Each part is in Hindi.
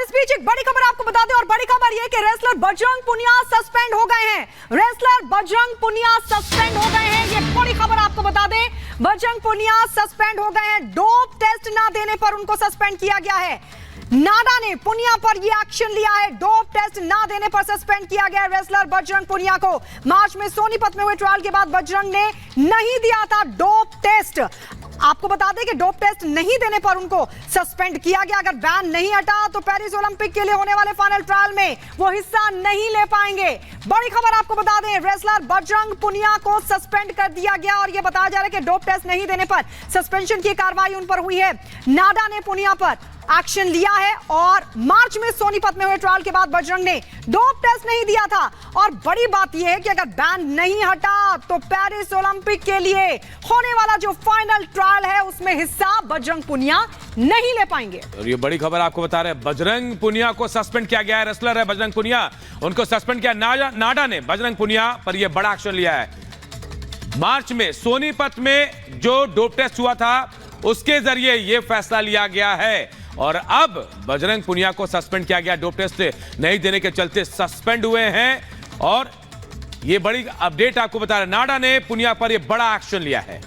और इस बीच एक बड़ी खबर आपको बता दें, और बड़ी खबर यह कि रेसलर बजरंग पुनिया सस्पेंड हो गए हैं। रेसलर बजरंग पुनिया सस्पेंड हो गए हैं, ये बड़ी खबर आपको बता दें। बजरंग पुनिया सस्पेंड हो गए हैं। डोप टेस्ट ना देने पर उनको सस्पेंड किया गया है। नाडा ने पुनिया पर यह एक्शन लिया है। डोप टेस्ट ना देने पर सस्पेंड किया गया रेसलर बजरंग पुनिया को। मार्च में सोनीपत में हुए ट्रायल के बाद बजरंग ने नहीं दिया था डोप टेस्ट। आपको बता दें कि डोप टेस्ट नहीं देने पर उनको सस्पेंड किया गया। अगर बैन नहीं हटा तो पेरिस ओलंपिक के लिए होने वाले फाइनल ट्रायल में वो हिस्सा नहीं ले पाएंगे। बड़ी खबर आपको बता दें, रेसलर बजरंग पुनिया को सस्पेंड कर दिया गया और यह बताया जा रहा है कि डोप टेस्ट नहीं देने पर सस्पेंशन की कार्रवाई उन पर हुई है। नाडा ने पुनिया पर एक्शन लिया है और मार्च में सोनीपत में हुए ट्रायल के बाद बजरंग ने डोप टेस्ट नहीं दिया था। और बड़ी बात यह है कि अगर बैन नहीं हटा तो पेरिस ओलंपिक के लिए होने वाला जो फाइनल ट्रायल है उसमें हिस्सा बजरंग पुनिया नहीं ले पाएंगे। और ये बड़ी खबर आपको बता रहे हैं, बजरंग पुनिया को सस्पेंड किया गया है। रेसलर है बजरंग पुनिया, उनको सस्पेंड किया। नाडा ने बजरंग पुनिया पर यह बड़ा एक्शन लिया है। मार्च में सोनीपत में जो डोप टेस्ट हुआ था उसके जरिए यह फैसला लिया गया है और अब बजरंग पुनिया को सस्पेंड किया गया। डोप टेस्ट नहीं देने के चलते सस्पेंड हुए हैं और यह बड़ी अपडेट आपको बता रहे हैं, नाडा ने पुनिया पर यह बड़ा एक्शन लिया है।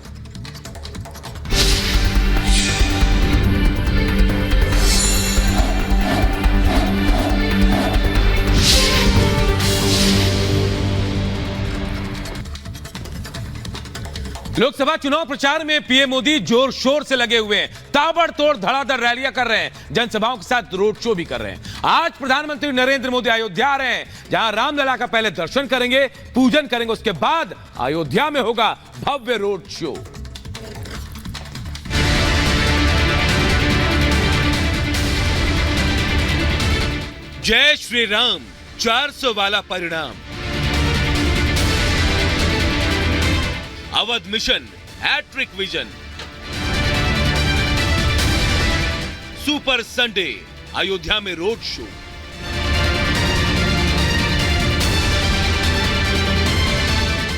लोकसभा चुनाव प्रचार में पीएम मोदी जोर शोर से लगे हुए हैं। ताबड़तोड़ धड़ाधड़ रैलियां कर रहे हैं, जनसभाओं के साथ रोड शो भी कर रहे हैं। आज प्रधानमंत्री नरेंद्र मोदी अयोध्या आ रहे हैं, जहां रामलला का पहले दर्शन करेंगे, पूजन करेंगे, उसके बाद अयोध्या में होगा भव्य रोड शो। जय श्री राम 400 वाला परिणाम। Awadh mission hat trick vision. Super Sunday Ayodhya में रोड शो।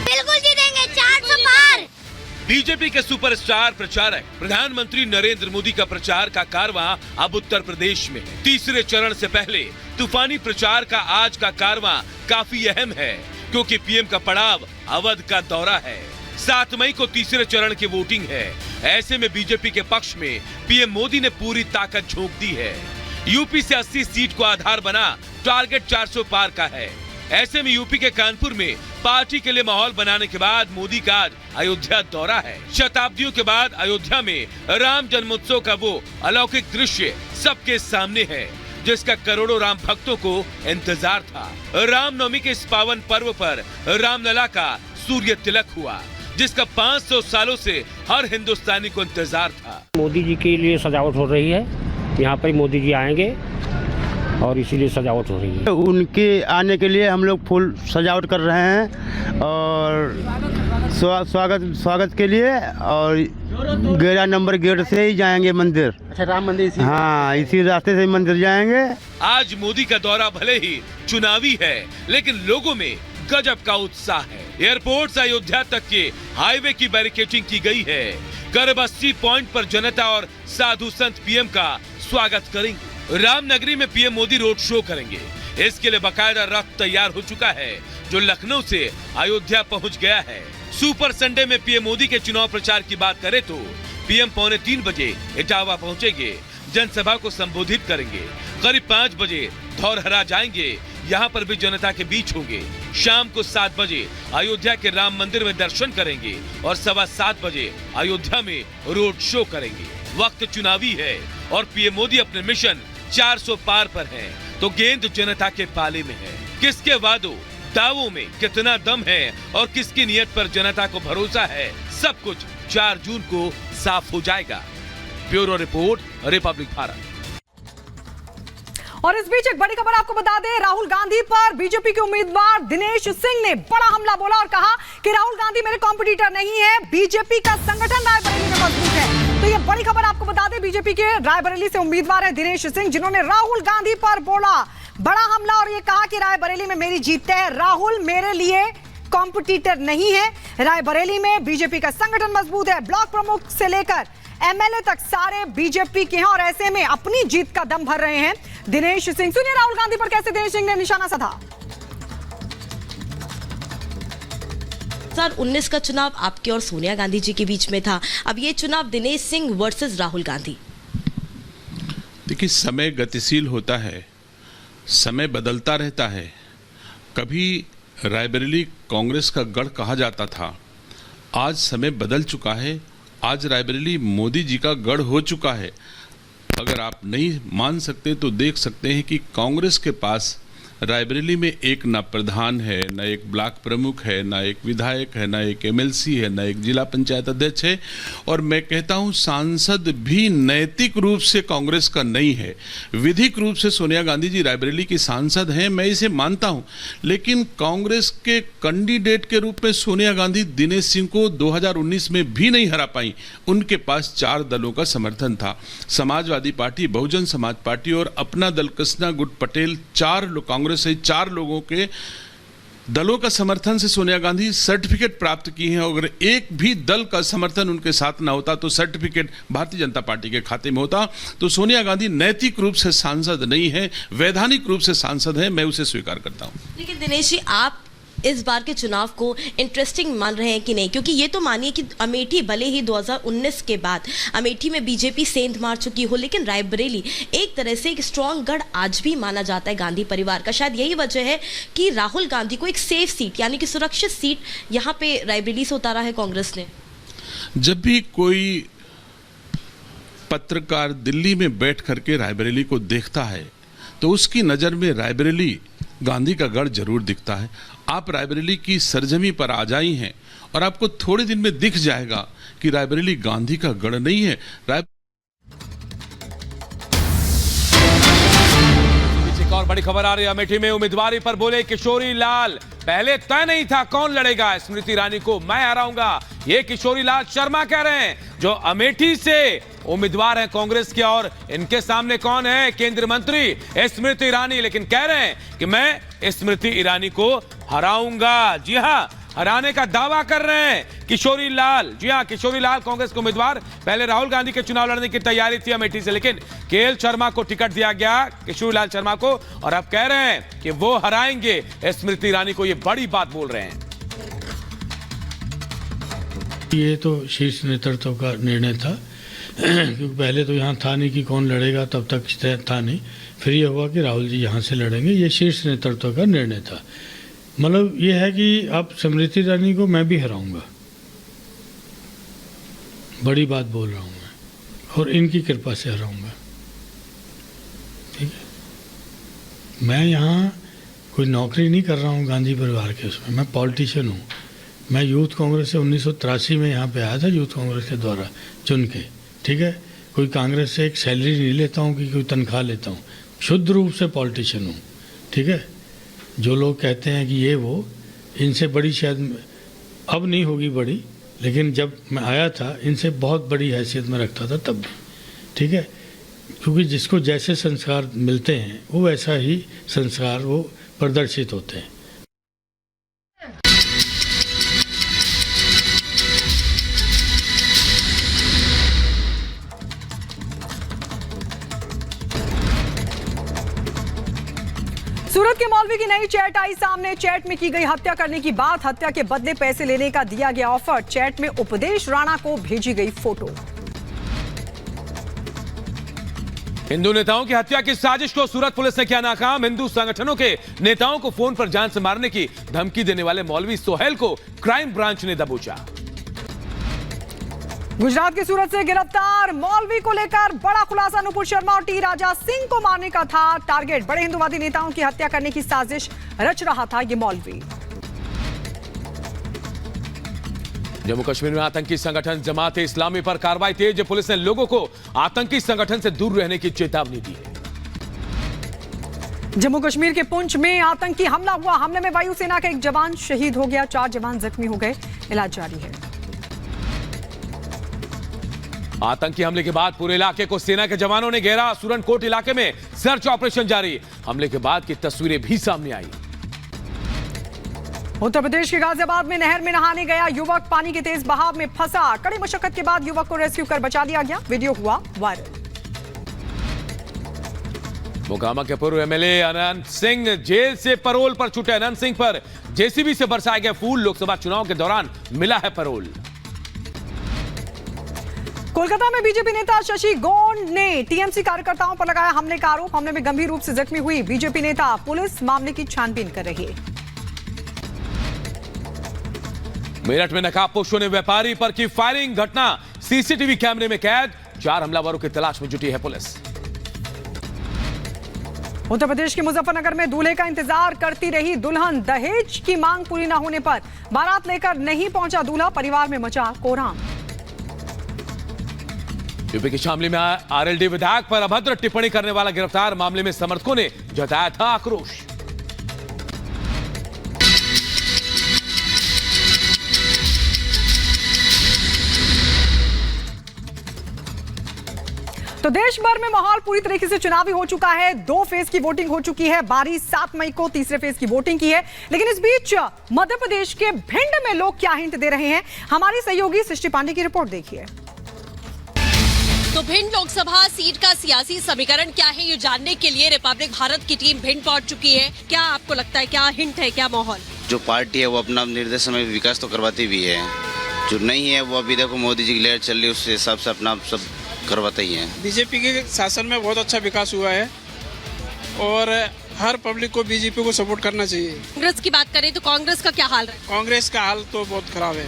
बिल्कुल जीतेंगे 400 पार। बीजेपी के सुपरस्टार प्रचारक प्रधानमंत्री नरेंद्र मोदी का प्रचार का कारवां अब उत्तर प्रदेश में है। तीसरे चरण से पहले तूफानी प्रचार का आज का कारवां काफी अहम है, क्योंकि पीएम का पड़ाव अवध का दौरा है। 7 मई को तीसरे चरण की वोटिंग है। ऐसे में बीजेपी के पक्ष में पीएम मोदी ने पूरी ताकत झोंक दी है। यूपी से 80 सीट को आधार बना टारगेट 400 पार का है। ऐसे में यूपी के कानपुर में पार्टी के लिए माहौल बनाने के बाद मोदी का आज अयोध्या दौरा है। शताब्दियों के बाद अयोध्या में राम जन्मोत्सव का वो अलौकिक दृश्य सबके सामने है, जिसका करोड़ों राम भक्तों को इंतजार था। रामनवमी के इस पावन पर्व पर रामलला का सूर्य तिलक हुआ, जिसका 500 सालों से हर हिंदुस्तानी को इंतजार था। मोदी जी के लिए सजावट हो रही है, यहाँ पर मोदी जी आएंगे और इसीलिए सजावट हो रही है। उनके आने के लिए हम लोग फुल सजावट कर रहे हैं और स्वागत के लिए, और 11 नंबर गेट से ही जाएंगे मंदिर। अच्छा, राम मंदिर हाँ, इसी रास्ते से मंदिर जाएंगे। आज मोदी का दौरा भले ही चुनावी है, लेकिन लोगों में गजब का उत्साह है। एयरपोर्ट से अयोध्या तक के हाईवे की बैरिकेडिंग की गई है। करीब 80 पॉइंट पर जनता और साधु संत पीएम का स्वागत करेंगे। रामनगरी में पीएम मोदी रोड शो करेंगे। इसके लिए बकायदा रथ तैयार हो चुका है, जो लखनऊ से अयोध्या पहुंच गया है। सुपर संडे में पीएम मोदी के चुनाव प्रचार की बात करें तो पीएम 2:45 बजे इटावा पहुंचेंगे, जनसभा को संबोधित करेंगे। करीब 5 बजे धौरहरा जाएंगे, यहाँ पर भी जनता के बीच होंगे। शाम को 7 बजे अयोध्या के राम मंदिर में दर्शन करेंगे और 7:15 बजे अयोध्या में रोड शो करेंगे। वक्त चुनावी है और पीएम मोदी अपने मिशन 400 पार पर हैं, तो गेंद जनता के पाले में है। किसके वादों दावों में कितना दम है और किसकी नीयत पर जनता को भरोसा है, सब कुछ 4 जून को साफ हो जाएगा। Bureau report, Republic Bharat. और इस बीच एक बड़ी खबर आपको बता दें, राहुल गांधी पर बीजेपी के उम्मीदवार दिनेश सिंह ने बड़ा हमला बोला और कहा कि राहुल गांधी मेरे कॉम्पिटिटर नहीं है, बीजेपी का संगठन रायबरेली में मजबूत है। तो ये बड़ी खबर आपको बता दें, बीजेपी के रायबरेली से उम्मीदवार है दिनेश सिंह, जिन्होंने राहुल गांधी पर बोला बड़ा हमला और ये कहा कि रायबरेली में मेरी जीत है, राहुल मेरे लिए कॉम्पिटिटर नहीं है। रायबरेली में बीजेपी का संगठन मजबूत है। ब्लॉक प्रमुख से लेकर एमएलए तक सारे बीजेपी के हैं और ऐसे में अपनी जीत का दम भर रहे हैं दिनेश सिंह। सुनिए राहुल गांधी पर कैसे दिनेश सिंह ने निशाना साधा। 2019 का चुनाव आपके और सोनिया गांधी जी के बीच में था, अब ये चुनाव दिनेश सिंह वर्सेस राहुल गांधी। देखिए, समय गतिशील होता है, समय बदलता रहता है। कभी रायबरेली कांग्रेस का गढ़ कहा जाता था, आज समय बदल चुका है, आज रायबरेली मोदी जी का गढ़ हो चुका है। अगर आप नहीं मान सकते तो देख सकते हैं कि कांग्रेस के पास रायबरेली में एक ना प्रधान है, ना एक ब्लॉक प्रमुख है, ना एक विधायक है, ना एक एमएलसी है, ना एक जिला पंचायत अध्यक्ष है, और मैं कहता हूं सांसद भी नैतिक रूप से कांग्रेस का नहीं है। विधिक रूप से सोनिया गांधी जी रायबरेली की सांसद हैं, मैं इसे मानता हूं, लेकिन कांग्रेस के कैंडिडेट के रूप में सोनिया गांधी दिनेश सिंह को 2019 में भी नहीं हरा पाई। उनके पास 4 दलों का समर्थन था, समाजवादी पार्टी, बहुजन समाज पार्टी और अपना दल कृष्णा गुट पटेल। 4 लोग कांग्रेस से 4 लोगों के दलों का समर्थन से सोनिया गांधी सर्टिफिकेट प्राप्त की हैं। अगर एक भी दल का समर्थन उनके साथ ना होता तो सर्टिफिकेट भारतीय जनता पार्टी के खाते में होता। तो सोनिया गांधी नैतिक रूप से सांसद नहीं है, वैधानिक रूप से सांसद है, मैं उसे स्वीकार करता हूं। लेकिन दिनेश जी, आप इस बार के चुनाव को इंटरेस्टिंग मान रहे हैं कि नहीं? क्योंकि ये तो मानिए कि अमेठी भले ही 2019 के बाद अमेठी में बीजेपी सेंध मार चुकी हो, लेकिन रायबरेली एक तरह से एक स्ट्रॉन्ग गढ़ आज भी माना जाता है गांधी परिवार का। शायद यही वजह है कि राहुल गांधी को एक सेफ सीट यानी कि सुरक्षित सीट यहाँ पे रायबरेली से उतारा है कांग्रेस ने। जब भी कोई पत्रकार दिल्ली में बैठ करके रायबरेली को देखता है तो उसकी नज़र में रायबरेली गांधी का गढ़ जरूर दिखता है। आप रायबरेली की सरजमी पर आ जाई हैं और आपको थोड़े दिन में दिख जाएगा कि रायबरेली गांधी का गढ़ नहीं है। एक और बड़ी खबर आ रही है, अमेठी में उम्मीदवारी पर बोले किशोरी लाल, पहले तय नहीं था कौन लड़ेगा, स्मृति ईरानी को मैं हराऊंगा, ये किशोरी लाल शर्मा कह रहे हैं, जो अमेठी से उम्मीदवार हैं कांग्रेस के। और इनके सामने कौन है? केंद्रीय मंत्री स्मृति ईरानी, लेकिन कह रहे हैं कि मैं स्मृति ईरानी को हराऊंगा। जी हां, हराने का दावा कर रहे हैं किशोरी लाल। जी हां, किशोरी लाल कांग्रेस के उम्मीदवार, पहले राहुल गांधी के चुनाव लड़ने की तैयारी थी अमेठी से, लेकिन केएल शर्मा को टिकट दिया गया, किशोरी लाल शर्मा को, और अब कह रहे हैं कि वो हराएंगे स्मृति ईरानी को। ये बड़ी बात बोल रहे हैं। ये तो शीर्ष नेतृत्व का निर्णय था, क्योंकि पहले तो यहाँ था नहीं कि कौन लड़ेगा, तब तक था नहीं। फिर ये हुआ कि राहुल जी यहाँ से लड़ेंगे, ये शीर्ष नेतृत्व का निर्णय था। मतलब ये है कि अब स्मृति ईरानी को मैं भी हराऊंगा, बड़ी बात बोल रहा हूँ मैं, और इनकी कृपा से हराऊंगा। ठीक है, मैं यहाँ कोई नौकरी नहीं कर रहा हूँ गांधी परिवार के उसमें, मैं पॉलिटिशियन हूँ। मैं यूथ कांग्रेस से 1983 में यहाँ पे आया था, यूथ कांग्रेस के द्वारा चुन के। ठीक है, कोई कांग्रेस से एक सैलरी नहीं लेता हूँ कि कोई तनख्वाह लेता हूँ, शुद्ध रूप से पॉलिटिशियन हूँ। ठीक है, जो लोग कहते हैं कि ये वो, इनसे बड़ी शायद अब नहीं होगी बड़ी, लेकिन जब मैं आया था इनसे बहुत बड़ी हैसियत में रखता था तब। ठीक है, क्योंकि जिसको जैसे संस्कार मिलते हैं वो वैसा ही संस्कार वो प्रदर्शित होते हैं। सूरत के मौलवी की नई चैट आई सामने। चैट में की गई हत्या करने की बात, हत्या के बदले पैसे लेने का दिया गया ऑफर। चैट में उपदेश राणा को भेजी गई फोटो। हिंदू नेताओं की हत्या की साजिश को सूरत पुलिस ने किया नाकाम। हिंदू संगठनों के नेताओं को फोन पर जान से मारने की धमकी देने वाले मौलवी सोहेल को क्राइम ब्रांच ने दबोचा। गुजरात के सूरत से गिरफ्तार मौलवी को लेकर बड़ा खुलासा। नुपुर शर्मा और टी राजा सिंह को मारने का था टारगेट। बड़े हिंदुवादी नेताओं की हत्या करने की साजिश रच रहा था ये मौलवी। जम्मू कश्मीर में आतंकी संगठन जमात इस्लामी पर कार्रवाई तेज। पुलिस ने लोगों को आतंकी संगठन से दूर रहने की चेतावनी दी है। जम्मू कश्मीर के पुंछ में आतंकी हमला हुआ। हमले में वायुसेना का एक जवान शहीद हो गया, 4 जवान जख्मी हो गए, इलाज जारी है। आतंकी हमले के बाद पूरे इलाके को सेना के जवानों ने घेरा। सुरनकोट इलाके में सर्च ऑपरेशन जारी। हमले के बाद की तस्वीरें भी सामने आई। उत्तर प्रदेश के गाजियाबाद में नहर में नहाने गया युवक पानी के तेज बहाव में फंसा। कड़ी मशक्कत के बाद युवक को रेस्क्यू कर बचा लिया गया। वीडियो हुआ वायरल। मोकामा के पूर्व एमएलए अनंत सिंह जेल से परोल पर छूटे। अनंत सिंह पर जेसीबी से बरसाए गए फूल। लोकसभा चुनाव के दौरान मिला है परोल। कोलकाता में बीजेपी नेता शशि गोंड ने टीएमसी कार्यकर्ताओं पर लगाया हमले का आरोप। हमले में गंभीर रूप से जख्मी हुई बीजेपी नेता। पुलिस मामले की छानबीन कर रही है। मेरठ में नकाबपोशों ने व्यापारी पर की फायरिंग। घटना सीसीटीवी कैमरे में कैद। 4 हमलावरों की तलाश में जुटी है पुलिस। उत्तर प्रदेश के मुजफ्फरनगर में दूल्हे का इंतजार करती रही दुल्हन। दहेज की मांग पूरी न होने पर बारात लेकर नहीं पहुंचा दूल्हा। परिवार में मचा कोहराम। यूपी के शामली में आरएलडी विधायक पर अभद्र टिप्पणी करने वाला गिरफ्तार। मामले में समर्थकों ने जताया था आक्रोश। तो देश भर में माहौल पूरी तरीके से चुनावी हो चुका है। 2 फेज की वोटिंग हो चुकी है। बारी 7 मई को तीसरे फेज की वोटिंग की है। लेकिन इस बीच मध्य प्रदेश के भिंड में लोग क्या हिंट दे रहे हैं, हमारी सहयोगी सृष्टि पांडे की रिपोर्ट देखिए। तो भिंड लोकसभा सीट का सियासी समीकरण क्या है, ये जानने के लिए रिपब्लिक भारत की टीम भिंड पहुंच चुकी है। क्या आपको लगता है, क्या हिंट है, क्या माहौल? जो पार्टी है वो अपना निर्देश में विकास तो करवाती भी है, जो नहीं है वो अभी देखो मोदी जी की लहर चल रही है, उस हिसाब से अपना सब करवाते ही हैं। बीजेपी के शासन में बहुत अच्छा विकास हुआ है और हर पब्लिक को बीजेपी को सपोर्ट करना चाहिए। कांग्रेस की बात करें तो कांग्रेस का क्या हाल है? कांग्रेस का हाल तो बहुत खराब है,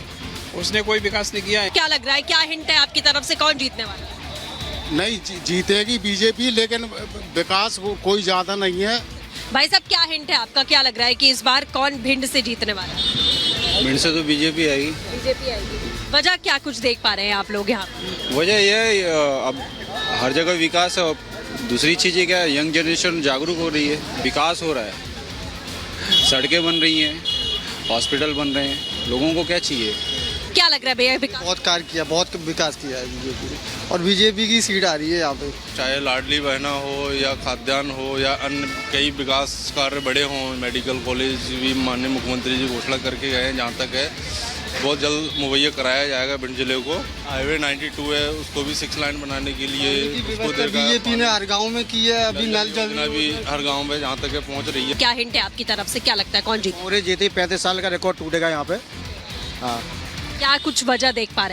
उसने कोई विकास नहीं किया है। क्या लग रहा है, क्या हिंट है आपकी तरफ से, कौन जीतने वाला है? नहीं, जीतेगी बीजेपी, लेकिन विकास कोई ज्यादा नहीं है। भाई साहब, क्या हिंट है आपका, क्या लग रहा है कि इस बार कौन भिंड से जीतने वाला है? भिंड से तो बीजेपी आएगी। बीजेपी आएगी। वजह क्या कुछ देख पा रहे हैं आप लोग यहाँ? वजह यह है अब हर जगह विकास है और दूसरी चीज़ क्या है, यंग जनरेशन जागरूक हो रही है, विकास हो रहा है, सड़कें बन रही हैं, हॉस्पिटल बन रहे हैं, लोगों को क्या चाहिए? क्या लग रहा है भैया, विकास? बहुत कार्य किया, बहुत विकास किया है बीजेपी ने, और बीजेपी की सीट आ रही है यहाँ पे। चाहे लाडली बहना हो या खाद्यान्न हो या अन्य कई विकास कार्य बड़े हों, मेडिकल कॉलेज भी माननीय मुख्यमंत्री जी घोषणा करके गए हैं, जहाँ तक है बहुत जल्द मुहैया कराया जाएगा भिंड जिले को। हाईवे 92 है, उसको भी 6 लाइन बनाने के लिए बीजेपी ने हर गाँव में की है, अभी नल जल भी हर गाँव में जहाँ तक है पहुँच रही है। क्या हिंट है आपकी तरफ से, क्या लगता है कौन जीत? जीते 35 साल का रिकॉर्ड टूटेगा यहाँ पे। हाँ, क्या कुछ वजह देख पा रहे हैं?